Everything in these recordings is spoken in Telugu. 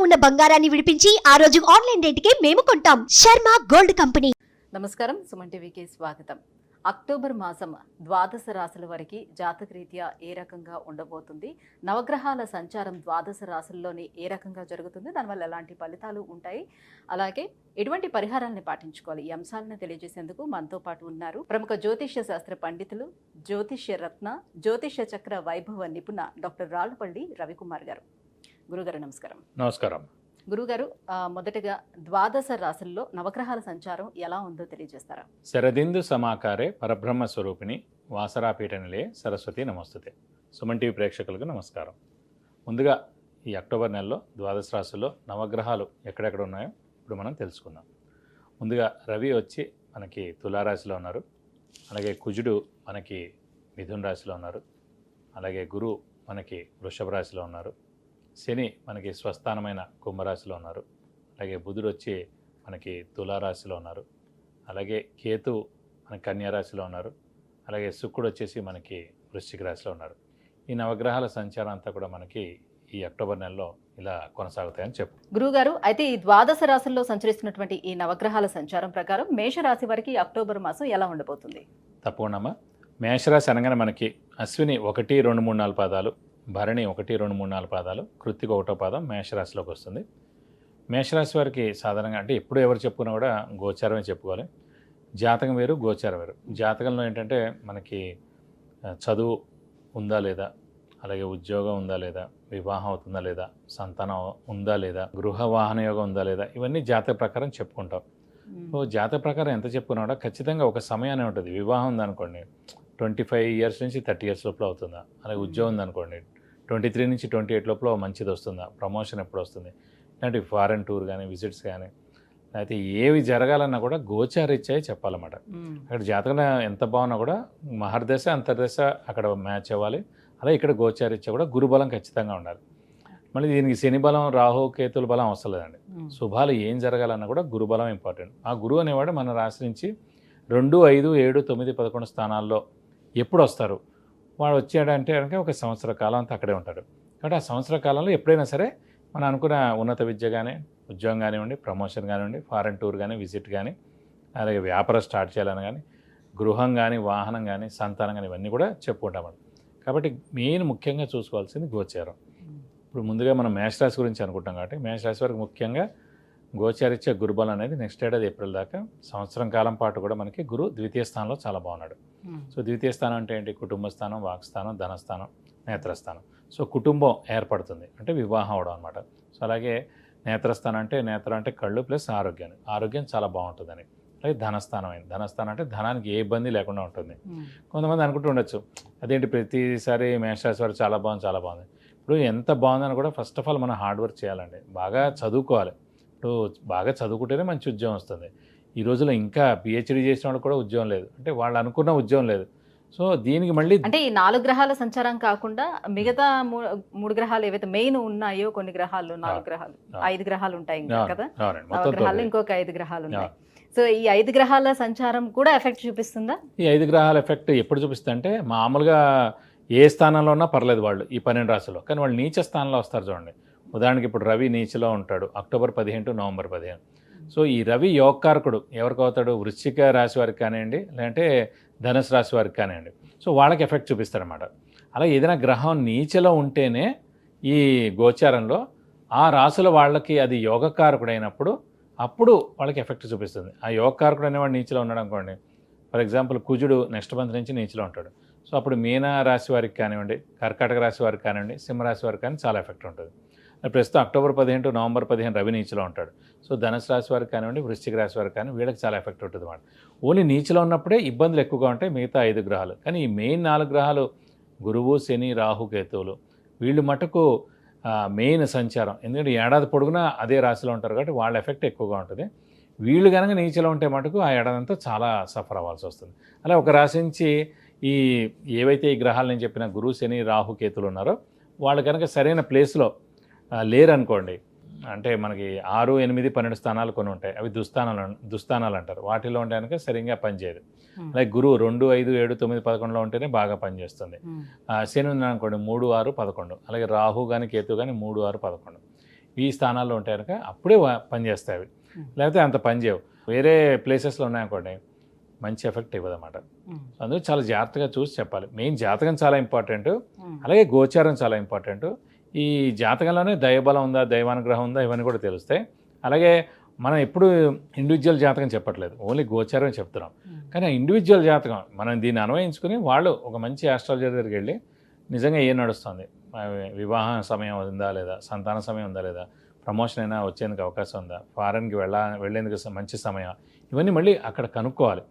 ఉన్న బంగారాన్ని విడిపించి ఆ రోజు ఆన్లైన్ రేటుకే మేము కొంటాం. Sharma gold company. నమస్కారం, సుమన్ టీవీకి స్వాగతం. అక్టోబర్ మాసం ద్వాదశ రాశుల వారికి జాతకరీత్యా ఏ రకంగా ఉండబోతుంది, నవగ్రహాల సంచారం ద్వాదశ రాశుల్లోని ఏ రకంగా జరుగుతుంది, దానివల్ల ఎలాంటి ఫలితాలు ఉంటాయి, అలాగే ఎటువంటి పరిహారాలను పాటించుకోవాలి, ఈ అంశాలను తెలియజేసేందుకు మనతో పాటు ఉన్నారు ప్రముఖ జ్యోతిష్య శాస్త్ర పండితులు, జ్యోతిష్య రత్న, జ్యోతిష్య చక్ర వైభవ నిపుణ డాక్టర్ రాళ్లపల్లి రవికుమార్ గారు. గురుగారు నమస్కారం. నమస్కారం. గురుగారు, మొదటగా ద్వాదశ రాశుల్లో నవగ్రహాల సంచారం ఎలా ఉందో తెలియజేస్తారా? శరదిందు సమాకారే పరబ్రహ్మ స్వరూపిణి వాసరాపీఠ నిలయే సరస్వతి నమస్తుతే. సుమన్ టీవీ ప్రేక్షకులకు నమస్కారం. ముందుగా ఈ అక్టోబర్ నెలలో ద్వాదశ రాశుల్లో నవగ్రహాలు ఎక్కడెక్కడ ఉన్నాయో ఇప్పుడు మనం తెలుసుకుందాం. ముందుగా రవి వచ్చి మనకి తులారాశిలో ఉన్నారు, అలాగే కుజుడు మనకి మిథున రాశిలో ఉన్నారు, అలాగే గురువు మనకి వృషభ రాశిలో ఉన్నారు, శని మనకి స్వస్థానమైన కుంభరాశిలో ఉన్నారు, అలాగే బుధుడు వచ్చి మనకి తులారాశిలో ఉన్నారు, అలాగే కేతు మనకి కన్యారాశిలో ఉన్నారు, అలాగే శుక్రుడు వచ్చేసి మనకి వృశ్చిక రాశిలో ఉన్నారు. ఈ నవగ్రహాల సంచారం అంతా కూడా మనకి ఈ అక్టోబర్ నెలలో ఇలా కొనసాగుతాయని చెప్పు. గురువుగారు, అయితే ఈ ద్వాదశ రాశుల్లో సంచరిస్తున్నటువంటి ఈ నవగ్రహాల సంచారం ప్రకారం మేషరాశి వారికి అక్టోబర్ మాసం ఎలా ఉండబోతుంది? తప్పకుండా. మేషరాశి అనగానే మనకి అశ్విని 1, 2, 3, 4 పాదాలు, భరణి 1, 2, 3, 4 పాదాలు, కృత్తిక 1వ పాదం మేషరాశిలోకి వస్తుంది. మేషరాశి వారికి సాధారణంగా అంటే ఎప్పుడు ఎవరు చెప్పుకున్నా కూడా గోచారమే చెప్పుకోవాలి. జాతకం వేరు, గోచారం వేరు. జాతకంలో ఏంటంటే మనకి చదువు ఉందా లేదా, అలాగే ఉద్యోగం ఉందా లేదా, వివాహం అవుతుందా లేదా, సంతానం ఉందా లేదా, గృహ వాహన యోగం ఉందా లేదా, ఇవన్నీ జాతక ప్రకారం చెప్పుకుంటాం. సో జాతక ప్రకారం ఎంత చెప్పుకున్నా కూడా ఖచ్చితంగా ఒక సమయాన్ని ఉంటుంది. వివాహం ఉందనుకోండి 25 ఇయర్స్ నుంచి 30 ఇయర్స్ లోపల అవుతుందా, అలాగే ఉద్యోగం ఉందనుకోండి 23 నుంచి 28 లోపల మంచిది వస్తుందా, ప్రమోషన్ ఎప్పుడు వస్తుంది, ఇలాంటి ఫారెన్ టూర్ కానీ విజిట్స్ కానీ అయితే ఏవి జరగాలన్నా కూడా గోచారీత్యా చెప్పాలన్నమాట. అక్కడ జాతకంలో ఎంత బాగున్నా కూడా మహర్దశ అంతర్దశ అక్కడ మ్యాచ్ అవ్వాలి. అలాగే ఇక్కడ గోచారీత్యా కూడా గురుబలం ఖచ్చితంగా ఉండాలి. మళ్ళీ దీనికి శని బలం, రాహు, కేతుల బలం అవసరం లేదండి. శుభాలు ఏం జరగాలన్నా కూడా గురుబలం ఇంపార్టెంట్. ఆ గురువు అనేవాడు మన రాశి నుంచి 2, 5, 7, 9, 11 స్థానాల్లో ఎప్పుడు వస్తారు, వాడు వచ్చాడంటే కనుక ఒక సంవత్సర కాలం అంతా అక్కడే ఉంటాడు. కాబట్టి ఆ సంవత్సర కాలంలో ఎప్పుడైనా సరే మనం అనుకున్న ఉన్నత విద్య కానీ, ఉద్యోగం కానివ్వండి, ప్రమోషన్ కానివ్వండి, ఫారెన్ టూర్ కానీ, విజిట్ కానీ, అలాగే వ్యాపారం స్టార్ట్ చేయాలని కానీ, గృహం కానీ, వాహనం కానీ, సంతానం కానీ, ఇవన్నీ కూడా చెప్పుకుంటామండి. కాబట్టి మెయిన్ ముఖ్యంగా చూసుకోవాల్సింది గోచారం. ఇప్పుడు ముందుగా మనం మేషరాశి గురించి అనుకుంటాం కాబట్టి మేషరాశి వారికి ముఖ్యంగా గోచారీత్యా గురుబలం అనేది నెక్స్ట్ ఏడాది ఏప్రిల్ దాకా సంవత్సరం కాలం పాటు కూడా మనకి గురు ద్వితీయ స్థానంలో చాలా బాగున్నాడు. సో ద్వితీయ స్థానం అంటే ఏంటి? కుటుంబ స్థానం, వాక్స్థానం, ధనస్థానం, నేత్రస్థానం. సో కుటుంబం ఏర్పడుతుంది అంటే వివాహం అవడం అనమాట. సో అలాగే నేత్రస్థానం అంటే నేత్రం అంటే కళ్ళు ప్లస్ ఆరోగ్యం చాలా బాగుంటుందని. అలాగే ధనస్థానం అయింది. ధనస్థానం అంటే ధనానికి ఏ ఇబ్బంది లేకుండా ఉంటుంది. కొంతమంది అనుకుంటూ ఉండొచ్చు అదేంటి ప్రతిసారి మేషరాశి వారు చాలా బాగుంది. ఇప్పుడు ఎంత బాగుందని కూడా ఫస్ట్ ఆఫ్ ఆల్ మనం హార్డ్ వర్క్ చేయాలండి, బాగా చదువుకోవాలి. ఇప్పుడు బాగా చదువుకుంటేనే మంచి ఉద్యోగం వస్తుంది. ఈ రోజులో ఇంకా పిహెచ్డీ చేసిన వాళ్ళు కూడా ఉద్యోగం లేదు, అంటే వాళ్ళు అనుకున్న ఉద్యోగం లేదు. సో దీనికి మళ్ళీ అంటే ఈ 4 గ్రహాల సంచారం కాకుండా మిగతా 3 గ్రహాలు ఏవైతే మెయిన్ ఉన్నాయో, కొన్ని గ్రహాలు 4 గ్రహాలు 5 గ్రహాలు ఉంటాయి కదా, గ్రహాలు ఇంకొక 5 గ్రహాలు ఉన్నాయి. సో ఈ 5 గ్రహాల సంచారం కూడా ఎఫెక్ట్ చూపిస్తుందా? ఈ 5 గ్రహాల ఎఫెక్ట్ ఎప్పుడు చూపిస్తుంది అంటే మామూలుగా ఏ స్థానంలో ఉన్నా పర్లేదు వాళ్ళు ఈ 12 రాశుల్లో, కానీ వాళ్ళు నీచ స్థానంలో వస్తారు చూడండి. ఉదాహరణకి ఇప్పుడు రవి నీచలో ఉంటాడు అక్టోబర్ 15 to నవంబర్ 15. సో ఈ రవి యోగకారకుడు ఎవరికి అవుతాడు? వృశ్చిక రాశి వారికి కానివ్వండి, లేదంటే ధనుసు రాశి వారికి కానివ్వండి. సో వాళ్ళకి ఎఫెక్ట్ చూపిస్తారన్నమాట. అలా ఏదైనా గ్రహం నీచలో ఉంటేనే ఈ గోచారంలో ఆ రాశుల వాళ్ళకి అది యోగకారకుడు అయినప్పుడు అప్పుడు వాళ్ళకి ఎఫెక్ట్ చూపిస్తుంది. ఆ యోగకారకుడు అనేవాడు నీచలో ఉన్నాడు అనుకోండి, ఫర్ ఎగ్జాంపుల్ కుజుడు నెక్స్ట్ మంత్ నుంచి నీచలో ఉంటాడు. సో అప్పుడు మీన రాశి వారికి కానివ్వండి, కర్కాటక రాశి వారికి కానివ్వండి, సింహరాశి వారికి కానీ చాలా ఎఫెక్ట్ ఉంటుంది. ప్రస్తుతం అక్టోబర్ 15 to నవంబర్ 15 రవి నీచలో ఉంటాడు. సో ధనుసు రాశి వారికి కానివ్వండి, వృశ్చిక రాశి వారికి కానీ వీళ్ళకి చాలా ఎఫెక్ట్ ఉంటుంది అన్నమాట. ఓన్లీ నీచలో ఉన్నప్పుడే ఇబ్బందులు ఎక్కువగా ఉంటాయి మిగతా 5 గ్రహాలు. కానీ ఈ మెయిన్ 4 గ్రహాలు గురువు, శని, రాహు, కేతువులు వీళ్ళు మటుకు మెయిన్ సంచారం. ఎందుకంటే ఏడాది పొడుగునా అదే రాశిలో ఉంటారు కాబట్టి వాళ్ళ ఎఫెక్ట్ ఎక్కువగా ఉంటుంది. వీళ్ళు కనుక నీచలో ఉంటే మటుకు ఆ ఏడాదంతా చాలా సఫర్ అవ్వాల్సి వస్తుంది. అలా ఒక రాశి నుంచి ఈ ఏవైతే ఈ గ్రహాలు నేను చెప్పిన గురు, శని, రాహు, కేతులు ఉన్నారో వాళ్ళు కనుక సరైన ప్లేస్లో లేరనుకోండి, అంటే మనకి 6, 8, 12 స్థానాలు కొన్ని ఉంటాయి, అవి దుస్థానాలు అంటారు. వాటిలో ఉంటే కనుక సరిగ్గా పనిచేయదు. లైక్ గురువు 2, 5, 7, 9, 11లో ఉంటేనే బాగా పనిచేస్తుంది. శని ఉంది అనుకోండి 3, 6, 11. అలాగే రాహు కానీ కేతు కానీ 3, 6, 11. ఈ స్థానాల్లో ఉంటే కనుక అప్పుడే పనిచేస్తాయి అవి, లేకపోతే అంత పనిచేయవు. వేరే ప్లేసెస్లో ఉన్నాయనుకోండి మంచి ఎఫెక్ట్ ఇవ్వదన్నమాట. అందుకు చాలా జాగ్రత్తగా చూసి చెప్పాలి. మెయిన్ జాతకం చాలా ఇంపార్టెంట్, అలాగే గోచారం చాలా ఇంపార్టెంట్. ఈ జాతకంలోనే దైవబలం ఉందా, దైవానుగ్రహం ఉందా, ఇవన్నీ కూడా తెలుస్తాయి. అలాగే మనం ఎప్పుడు ఇండివిజువల్ జాతకం చెప్పట్లేదు, ఓన్లీ గోచారం చెప్తున్నాం. కానీ ఆ ఇండివిజువల్ జాతకం మనం దీన్ని అన్వయించుకుని వాళ్ళు ఒక మంచి ఆస్ట్రాలజర్ దగ్గరికి వెళ్ళి నిజంగా ఏం నడుస్తుంది, వివాహ సమయం ఉందా లేదా, సంతాన సమయం ఉందా లేదా, ప్రమోషన్ అయినా వచ్చేందుకు అవకాశం ఉందా, ఫారెన్కి వెళ్ళేందుకు మంచి సమయం, ఇవన్నీ మళ్ళీ అక్కడ కనుక్కోవాలి.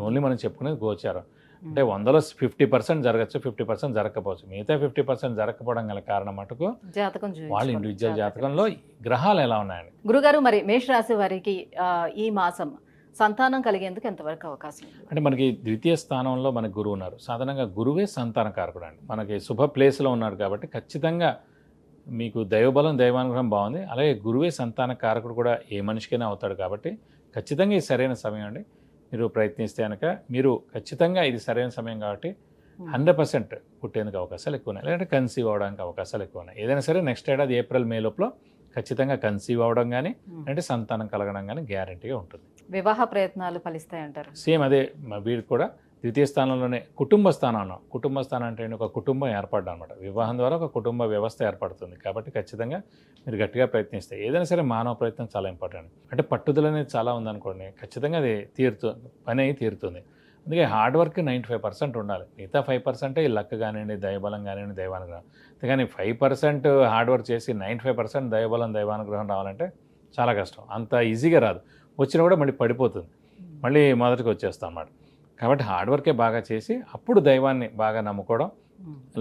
ఓన్లీ మనం చెప్పుకునేది గోచారం. అంటే 100లో 50% జరగచ్చు, 50% జరగకపోవచ్చు. మిగతా 50% జరగకపోవడం గల కారణం మటుకు జాతకం వాళ్ళ ఇండివిజువల్ జాతకంలో గ్రహాలు ఎలా ఉన్నాయని. గురుగారు, మరి మేషరాశి వారికి ఈ మాసం సంతానం కలిగేందుకు ఎంతవరకు అవకాశం? అంటే మనకి ద్వితీయ స్థానంలో మనకి గురువు ఉన్నారు. సాధారణంగా గురువే సంతాన కారకుడు అండి. మనకి శుభ ప్లేస్లో ఉన్నాడు కాబట్టి ఖచ్చితంగా మీకు దైవబలం, దైవానుగ్రహం బాగుంది. అలాగే గురువే సంతాన కారకుడు కూడా ఏ మనిషికైనా అవుతాడు కాబట్టి ఖచ్చితంగా ఇది సరైన సమయం అండి. మీరు ప్రయత్నిస్తే కనుక మీరు ఖచ్చితంగా ఇది సరైన సమయం కాబట్టి 100% పుట్టేందుకు అవకాశాలు ఎక్కువ ఉన్నాయి, లేదంటే కన్సీవ్ అవ్వడానికి అవకాశాలు ఎక్కువ ఉన్నాయి. ఏదైనా సరే నెక్స్ట్ ఏడాది ఏప్రిల్ మే లోపల ఖచ్చితంగా కన్సీవ్ అవ్వడం కానీ అంటే సంతానం కలగడం కానీ గ్యారంటీగా ఉంటుంది. వివాహ ప్రయత్నాలు ఫలిస్తాయంటారు? సేమ్ అదే, వీరికి కూడా ద్వితీయ స్థానంలోనే కుటుంబ స్థానం అన్నాం. కుటుంబ స్థానం అంటే ఒక కుటుంబం ఏర్పడడం అనమాట. వివాహం ద్వారా ఒక కుటుంబ వ్యవస్థ ఏర్పడుతుంది కాబట్టి ఖచ్చితంగా మీరు గట్టిగా ప్రయత్నిస్తే ఏదైనా సరే మానవ ప్రయత్నం చాలా ఇంపార్టెంట్. అంటే పట్టుదల అనేది చాలా ఉందనుకోండి, ఖచ్చితంగా అది పని అయి తీరుతుంది. అందుకే హార్డ్ వర్క్ 95% ఉండాలి. మిగతా 5% ఈ లక్ కానివ్వండి, దైవబలం కానివ్వండి, దైవానుగ్రహం. కానీ 5% హార్డ్ వర్క్ చేసి 95% దైవబలం, దైవానుగ్రహం రావాలంటే చాలా కష్టం. అంత ఈజీగా రాదు. వచ్చినా కూడా మళ్ళీ పడిపోతుంది, మళ్ళీ మొదటికి వచ్చేస్తాం అన్నమాట. కాబట్టి హార్డ్ వర్కే బాగా చేసి అప్పుడు దైవాన్ని బాగా నమ్ముకోవడం,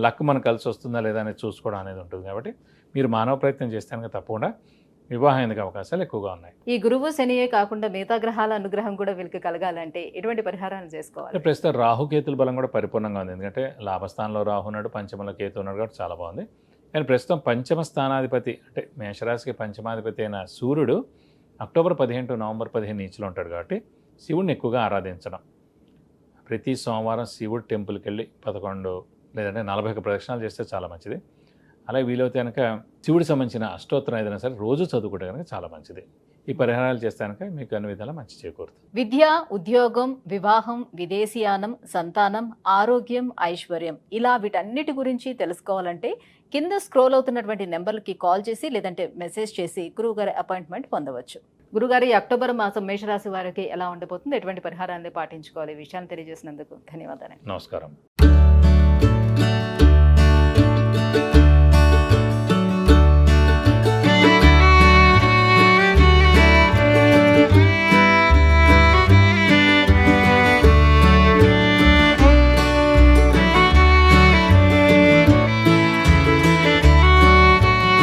లక్ మనకు కలిసి వస్తుందా లేదా అనేది చూసుకోవడం అనేది ఉంటుంది. కాబట్టి మీరు మానవ ప్రయత్నం చేస్తే కనుక తప్పకుండా వివాహం ఎందుకు అవకాశాలు ఎక్కువగా ఉన్నాయి. ఈ గురువు శనియే కాకుండా మిగతా గ్రహాల అనుగ్రహం కూడా వీళ్ళకి కలగాలంటే ఎటువంటి పరిహారాలు చేసుకోవాలి? ప్రస్తుతం రాహుకేతుల బలం కూడా పరిపూర్ణంగా ఉంది. ఎందుకంటే లాభస్థానంలో రాహు ఉన్నాడు, పంచమంలో కేతు ఉన్నాడు కాబట్టి చాలా బాగుంది. కానీ ప్రస్తుతం పంచమ స్థానాధిపతి అంటే మేషరాశికి పంచమాధిపతి అయిన సూర్యుడు అక్టోబర్ 15 టు నవంబర్ 15 నీచులో ఉంటాడు కాబట్టి శివుడిని ఎక్కువగా ఆరాధించడం. ప్రతి సోమవారం శివుడు టెంపుల్కి వెళ్ళి 11 లేదంటే 41 ప్రదక్షిణాలు చేస్తే చాలా మంచిది. అలాగే వీలైతే కనుక శివుడికి సంబంధించిన అష్టోత్తరం ఏదైనా సరే రోజు చదువుకుంటే కనుక చాలా మంచిది. ఈ పరిహారాలు చేస్తే కనుక మీకు అన్ని విధాలా మంచి చేకూరుతుంది. విద్య, ఉద్యోగం, వివాహం, విదేశీయానం, సంతానం, ఆరోగ్యం, ఐశ్వర్యం ఇలా వీటన్నిటి గురించి తెలుసుకోవాలంటే కింద స్క్రోల్ అవుతున్నటువంటి నెంబర్లకి కాల్ చేసి లేదంటే మెసేజ్ చేసి గురువుగారి అపాయింట్మెంట్ పొందవచ్చు. గురుగారు, ఈ అక్టోబర్ మాసం మేషరాశి వారికి ఎలా ఉండబోతుంది, ఎటువంటి పరిహారాన్ని పాటించుకోవాలి, ఈ విషయాన్ని తెలియజేసినందుకు ధన్యవాదాలు. నమస్కారం.